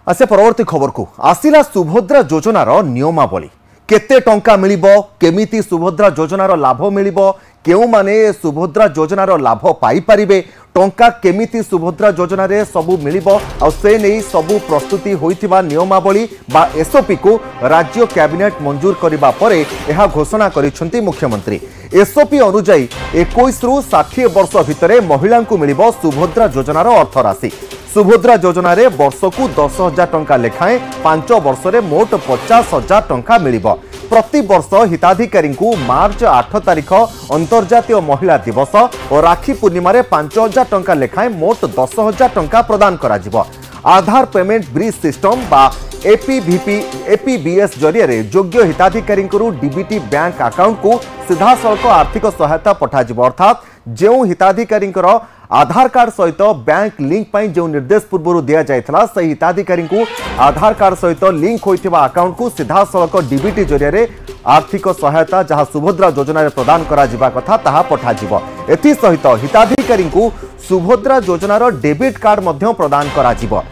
आसे परवर्ती खबर को आसिला सुभद्रा योजनार नियमावली केते टंका मिलिबो केमिति सुभद्रा योजनार लाभ मिलिबो केउ माने सुभद्रा योजनार लाभ पाई परिबे टंका केमिति सुभद्रा योजना रे सबु मिलिबो आ से नै सबु प्रस्तुति होइथिबा नियमावली बा एसओपी को राज्य कैबिनेट मंजूर करिबा परे एहा घोषणा करिसंती मुख्यमंत्री। एसओपी अनुसार 21 रु 60 वर्ष भितरे महिला को मिलिबो सुभद्रा योजनार अर्थ राशि। सुभद्रा योजना रे वर्षकू 10,000 टंका लेखाएं 5 वर्ष रे मोट 50,000 टंका मिलिबो। प्रति वर्ष हिताधिकारी को मार्च 8 तारिख अंतर्जातीय महिला दिवस और राखी पूर्णिमा रे 5,000 टंका लेखाएं मोट 10,000 टंका प्रदान करा जिवो। आधार पेमेंट ब्रिज सिस्टम बा एपीबीएस जरिया रे योग्य हिताधिकारी डीबीटी बैंक अकाउंट को सीधा सड़क आर्थिक सहायता पठाजिबो। अर्थात जो हिताधिकारी आधार कार्ड सहित बैंक लिंक पाई जो निर्देश पूर्व दिया जायथला से हिताधिकारी को आधार कार्ड सहित लिंक होइथिबा अकाउंट को सीधा सड़क डीबीटी जरिया रे आर्थिक सहायता जहां सुभद्रा योजना रे प्रदान करा जिबा कथा ताहा पठाजिबो। एथि सहित हिताधिकारी को सुभद्रा योजनार डेबिट कार्ड मध्य प्रदान करा जिबो।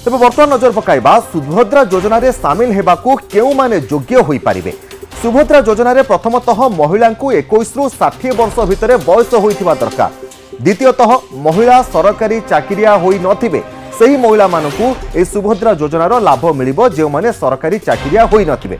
तबे वर्तमान नजर पकाइबा सुभद्रा योजना रे शामिल हेबाकू केउ माने योग्य होई परिबे। सुभद्रा योजना रे प्रथमतः महिला को 21 रु 60 वर्ष भितरे बयस होइथिबा दरकार। द्वितीयतः महिला सरकारी चाकरिया होई नथिबे सही महिला मानकू ए सुभद्रा योजनार लाभ मिलिबो जे माने सरकारी चाकरिया होई नथिबे।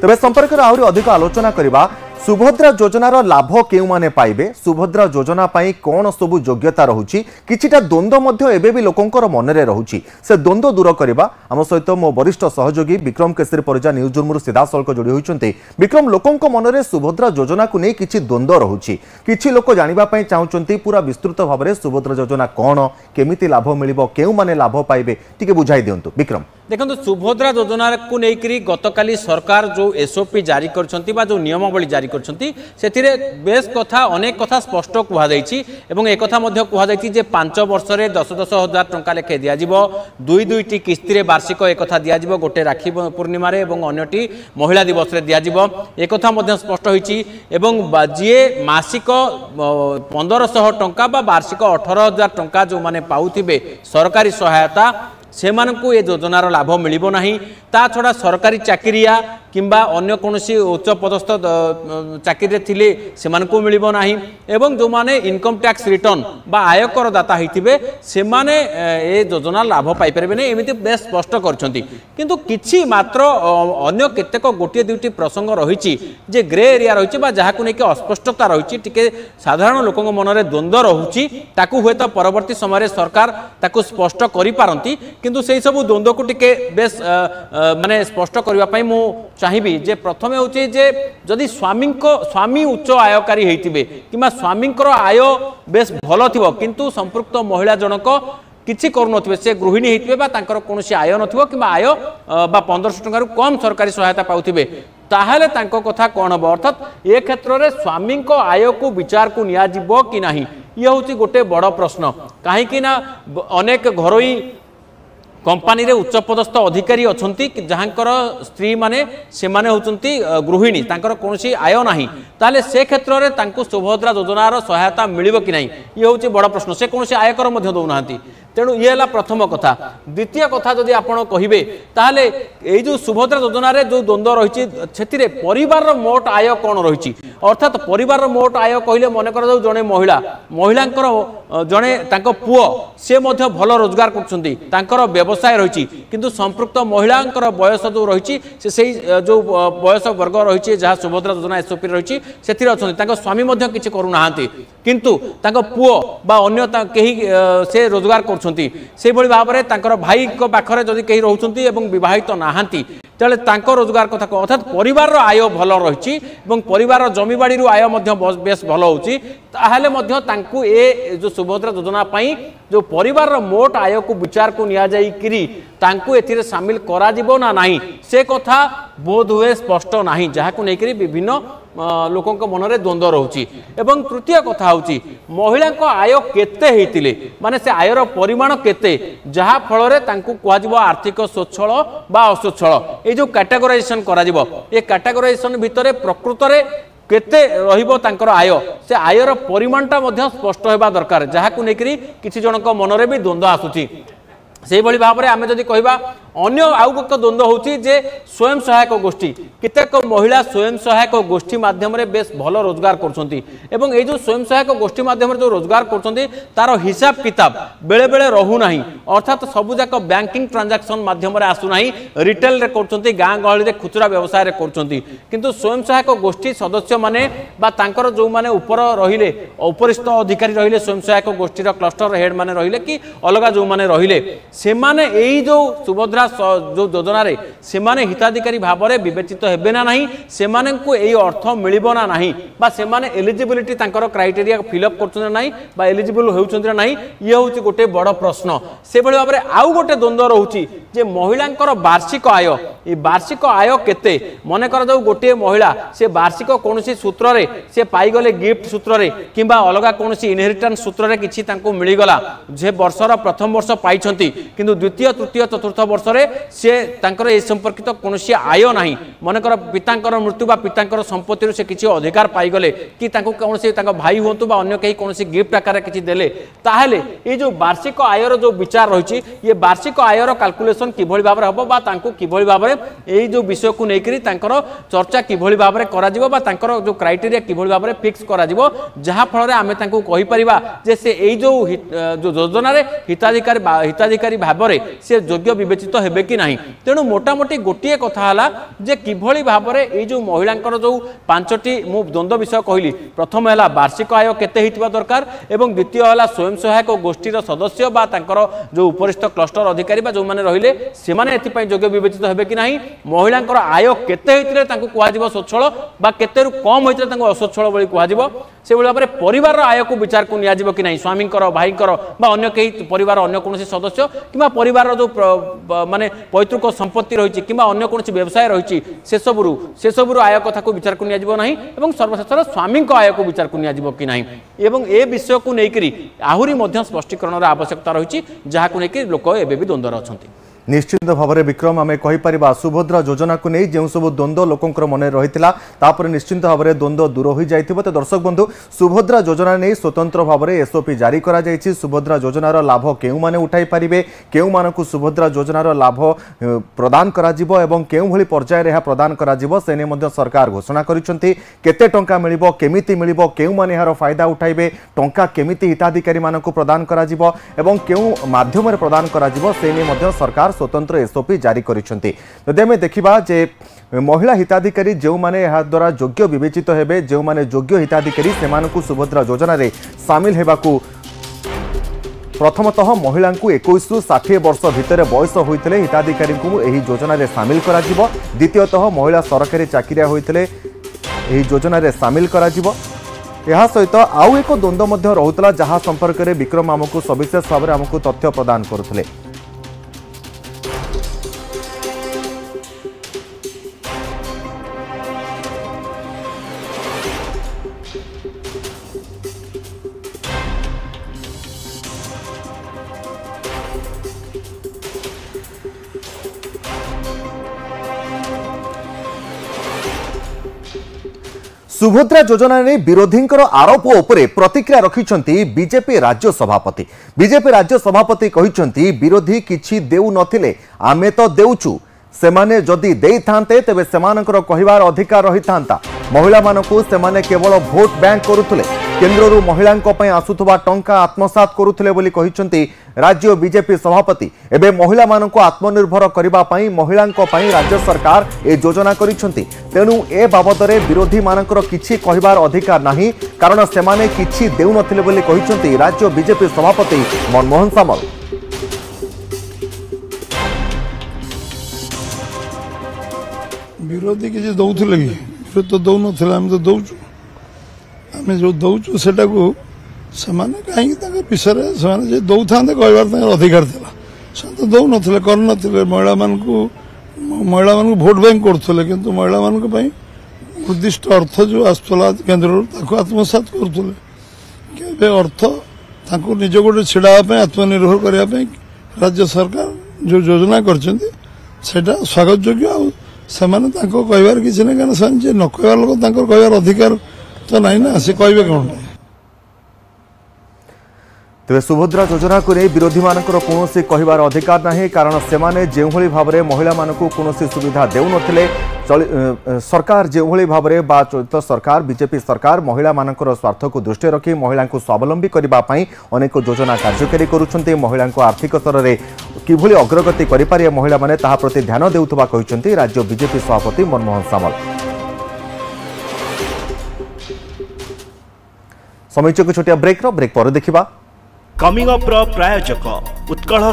तबे संपर्क रे आउरी अधिक आलोचना करिबा सुभद्रा योजनार लाभ केउ माने पाइबे सुभद्रा योजना पाई कोन सबु योग्यता रहुची किछिटा द्वंद्व मध्य एबे भी लोकंकर मनरे रहुची से द्वंद्व दूर करिबा हम सहित मो वरिष्ठ सहयोगी विक्रम केसरी परिजा न्यूज रूम सीधा सल्क जोड़ी होइचंते। विक्रम लोकंक मनरे सुभद्रा योजना को नै किछि द्वंद्व रहुची किछि लोक जानिबा पई चाहुचंती पूरा विस्तृत भाव में सुभद्रा योजना कोन केमिति लाभ मिलिबो केउ माने लाभ पाइबे टिके बुझाई दियंतु। विक्रम देखो सुभद्रा योजना को लेकर गतकाली सरकार जो एसओपी जारी करछंती बा जो नियमावली जारी करछंती सेथिरे बेस कथा अनेक कथा स्पष्ट कुहा जायछि एवं एक कथा मध्य कुहा जायछि जे 5 वर्ष रे 10,000 टंका लेखे दिया जिवो दुईटी किस्ती रे वार्षिक एक कथा दिया जिवो गोटे राखी पूर्णिमा रे एवं अन्यटी महिला दिवस रे दिया जिवो एक कथा मध्य स्पष्ट होईछि एवं जे मासिक 1,500 टंका बा वार्षिक 18,000 टंका जो माने पाउथिबे सरकारी सहायता से मानकु ए योजनार लाभ मिलिबो नाही। ता छड़ा सरकारी चाकरिया किंबा अन्य कोनोसी उच्च पदस्थ चाकरी थिले से मानकु मिलिबो नाही एवं जो माने इनकम टैक्स रिटर्न बा आयकर दाता हिथिबे से माने ए योजना लाभ पाई परबे नै एमिति बेस स्पष्ट करछंती। किंतु किछि मात्र अन्य केतेक गोटे दुटी प्रसंग रहिछि जे ग्रे एरिया रहिछि बा जहा को नै के अस्पष्टता रहिछि टिके साधारण लोकक मनरे द्वंद्व रहुछि ताकू होय त परवर्ती समय सरकार ताकू स्पष्ट करि पारंती किंतु से सब द्वंद्व को टिके बेस माने स्पष्ट करबा पई मु चाहिबी जे प्रथमे होची जे जदि स्वामी उच्च आयकारी हेतिबे किमा स्वामींकर आय बेस भलो थिबो किंतु संपृक्त महिला जनक किछि करू नथिबे से गृहिणी हेतिबे बा तांकर कोनोसी आय नथिबो किमा आय बा 1500 टंका रु कम सरकारी सहायता पाउथिबे ताहले तांको कथा कोन हबो अर्थात ए क्षेत्र रे स्वामी को आय को विचार को निया जिवो कि नाही ये होची गोटे बड़ प्रश्न काहे कि ना अनेक घरोई कंपानी रे उच्च पदस्थ अधिकारी अछंती जहांकर स्त्री माने से माने होचंती गृहिणी तांकर कोनोसी आय नाही ताले से क्षेत्र रे तांको सुभद्रा योजनार सहायता मिलिबो कि नाही ये होची बड़ प्रश्न से कोनोसी आयकर मध्य दउ नाहंती तेणु ये है प्रथम कथा। द्वितीय कथा जदि आपण कहिबे ताहले ए जो सुभद्रा योजना रे जो द्वंद्व रहिछि सेतिरे परिवार रो मोट आय कोन रहिछि अर्थात परिवार रो मोट आय कहिले मने कर जणे महिलांकर जणे तांको पुओ से मध्य भल रोजगार करछंती तांकर व्यवसाय रहिछि किंतु संपृक्त महिलांकर बयस जो रहिछि से सेही जो बयस वर्ग रहिछि जहा सुभद्रा योजना एसओपी रहिछि सेतिरे अछंती तांको स्वामी मध्य किछि करू नाहंती किंतु तांको पुओ बा अन्य केही से रोजगार से भाव में भाई पाखरे जदि कहीं रोचंती एवं विवाहित नाहांती तेले तांको रोजगार कथा अर्थात परिवार आय भल रही परिवार जमी बाड़ी आय बेस भल होची ताहले मध्य तांकु ए जो सुभद्रा योजना पाई जो परिवार मोट आय को विचार को निया जाई किरी तांकु एथिरे शामिल करा जिवो ना नाही से कथा बोध हुए स्पष्ट नाही जहा को नेकरी विभिन्न लोकंक मनरे द्वंद्व रहुची एवं तृतीय कथा होची महिला को आय केते हेतिले माने से आयर परिमाण केते जहा फल रे तांकु कुआ जिवो आर्थिक स्वच्छल बा अस्वच्छल ए जो कैटेगराइजेशन करा जिवो ए कैटेगराइजेशन भितरे प्रकृत रे केते रहिबो तांकर आय से आयर परिमाणटा मध्य स्पष्ट होबा दरकार जहाकु नेकरी किछि जनक मनरे भी द्वंद्व आसुची से भली भाव में आम जदि कहबा अन्य आउ एक द्वंद्व होची जे स्वयं सहायक गोष्ठी केतेक महिला स्वयं सहायक गोष्ठी माध्यम रे बेस भल रोजगार करछंती एवं ए जो स्वयं सहायक गोष्ठी माध्यम रे जो रोजगार करछंती तार हिसाब किताब बेले बेले रहू नाही अर्थात सबु जाक बैंकिंग ट्रांजैक्शन माध्यम रे आसु नाही रिटेल रे करछंती गां गहली रे खुचरा व्यवसाय रे करछंती किंतु स्वयं सहायक गोष्ठी सदस्य माने बा तांकर जो माने ऊपर रहिले उपरिस्थ अधिकारी रहिले स्वयं सहायक गोष्ठी रो क्लस्टर हेड माने रहिले कि अलगा जो माने रहिले से माने एई जो सुभद्रा जो योजना रे से माने हिताधिकारी भाव में विवेचित हेबे ना नहीं से माने को एई अर्थ मिलिबो ना नहीं बा से माने एलिजिबिलिटी तांकर क्राइटेरिया फिलअप करछन नहीं बा एलिजिबल होउछन ना नहीं ये होउची गोटे बड़ प्रश्न से भली भाबरे आउ गोटे द्वंद्व रहउची जे महिलांकर वार्षिक आय ए वार्षिक आय केते मने कर जाऊ गोटे महिला से वार्षिक कोनोसी सूत्र रे से पाई गले गिफ्ट सूत्र रे किबा अलगा कोनोसी इनहेरिटेंस सूत्र रे किछि तांको मिली गला जे वर्षर प्रथम वर्ष पाइछंती किंतु द्वितीय तृतीय चतुर्थ वर्ष रे से तांकर ए संपर्कित कोनोसी आय नाही मनकर पितांकर मृत्यु बा पितांकर संपत्ति रे से किछि अधिकार पाई गले कि तांको कोनोसी तांको भाई होंतु बा अन्य केही कोनोसी गिफ्ट आकार किछि देले ताहेले ए जो वार्षिक आयर जो विचार रहिछि ये वार्षिक आयर कैलकुलेशन किभଳି भाबरे हबो बा तांको किभଳି भाबरे ए जो विषय को नेकरी तांकर चर्चा किभଳି भाबरे करा जिवो बा तांकर जो क्राइटेरिया किभଳି भाबरे फिक्स करा जिवो जहा फल रे आमे तांको कहि परिबा जे से ए जो योजना रे हिताधिकारी भाबरे से योग्य विवेचित हेबे कि नाही तेणु मोटामोटी गोटे कथा हला जे किभଳି भाबरे ए जो महिलांकर जो पांचटी मु द्वंद्व विषय कहली प्रथम हला वार्षिक आय केते हितबा दरकार एवं द्वितीय हला स्वयं सहायक गोष्ठीर सदस्य बा तांकर जो उपरिस्थ क्लस्टर अधिकारी बा जो माने रहिले से माने एथि पई योग्य विवेचित हेबे कि नाही महिलांकर आय केते हितले तांको कुआ जिवो स्वच्छल बा केते रु कम हितले तांको अस्वच्छल बळी कुआ जिवो से भली भाबरे परिवार आय को विचार को निया जिवो कि नाही स्वामींकर भाईंकर बा अन्य केही परिवार अन्य कोनोसी सदस्य किबा परिवार जो माने पैतृक संपत्ति रही कि अन्य कौन व्यवसाय रही से सबुरु आय कथा को विचार को निया नहीं एवं सर्वशेष स्वामी आय को विचार को निया कि नहीं एवं ए विषय को लेकर आहरी स्पष्टीकरण आवश्यकता रही जहाँ को लेकर लोक एवं भी द्वंद्व अच्छा निश्चित भाव में विक्रम आम कहीपर सुभद्रा योजना को नहीं जो सब द्वंद्व लोकंर मन रही निश्चित भाव में द्वंद्व दूर हो जाए तो दर्शक बंधु सुभद्रा योजना नहीं स्वतंत्र भाव में एसओपी जारी करा जायछि सुभद्रा योजनार लाभ केउ माने उठाई पारिबे केउ मानकु सुभद्रा योजनार लाभ प्रदान करा जिवो एवं केउ भली पर्याय रे प्रदान करा जिवो सेने मध्य सरकार घोषणा करिसंती केते टंका मिलिबो केमिति मिलिबो केउ माने यार फायदा उठाइबे टंका केमिति हिताधिकारी मानकु प्रदान करा जिवो एवं केउ माध्यम रे प्रदान करा जिवो सेने मध्य सरकार स्वतंत्र एसओपी जारी करिसंती यदि आम देखा जे महिला हिताधिकारी जो माने यह द्वारा योग्य विवेचित हेबे जो माने योग्य हिताधिकारी सेमानकु सुभद्रा योजना रे सामिल हेबाकू प्रथमतः महिला 21 रु 60 वर्ष भितर बयस होइतले हिताधिकारी को एही योजना रे सामिल करा जिवो द्वितीयतः महिला सरकारी चाकरिया होइतले एही योजना रे सामिल करा जिवो यह सहित आउ एक द्वंद्व मध्य रहुतला जहाँ संपर्क में विक्रम आमको सविशेष भाव में आमको तथ्य प्रदान करुले सुभद्रा योजना ने विरोधी आरोप उपरे प्रतिक्रिया रखिछंती बीजेपी राज्य सभापति कहिछंती विरोधी किछि देउ नथिले आमे तो देउछु सेमाने जदि देई थांते तेबे सेमानकर कहिवार अधिकार रही थांता महिला मानकु सेमाने केवल भोट बैंक करुथले केंद्ररु महिलांको पय आसुथबा टंका आत्मसात करुथले बोली कहिछंती राज्य बीजेपी सभापति एबे महिला मानकु आत्मनिर्भर करिबा पई महिलांको पय राज्य सरकार ए योजना करिछंती तेनु ए बाबदरे विरोधी मानकर किछि कहिबार अधिकार नाही कारण सेमाने किछि देउ नथिले बोली कहिछंती राज्य बीजेपी सभापति मनमोहन सामल विरोधी किसी दौले कि विरोध तो दौ ना आम तो दौचु आम जो दौचु से कहीं विषय दौ था कहबार अधिकार था से तो दौ ना कर महिला महिला भोट बैंक करुले कि महिला निर्दिष्ट अर्थ जो आसला केन्द्र आत्मसात करुले अर्थ निज गोटे छिड़ापी आत्मनिर्भर करने राज्य सरकार जो योजना कर स्वागत योग्य ସେମାନେ ତାଙ୍କ କହିବାର କିଛି ନାହିଁ, କାରଣ ସେମାନେ ଯେ ନ କହିବାର ଲୋକ ତାଙ୍କର କହିବାର ଅଧିକାର ତ ନାହିଁ ନା, ସେ କହିବେ କ'ଣ? तेज सुभद्रा योजना को नहीं विरोधी मान कौन कहबार अधिकार नहीं, कारण से जो भाव में महिला कौन सुविधा देउन सरकार जो भाव में चलित सरकार बीजेपी सरकार महिला मान स्वार्थ को दृष्टि रखी महिला को स्वावलंबी करने अनेक योजना कार्यकारी करुँच महिला आर्थिक स्तर में किभली अग्रगति करें महिला माने ताहा प्रति ध्यान देउथबा कहिसेंती राज्य बीजेपी सभापति मनमोहन सामल। समय छोटिया ब्रेक पर देखिबा कमिंग अप प्रायोजक उत्कल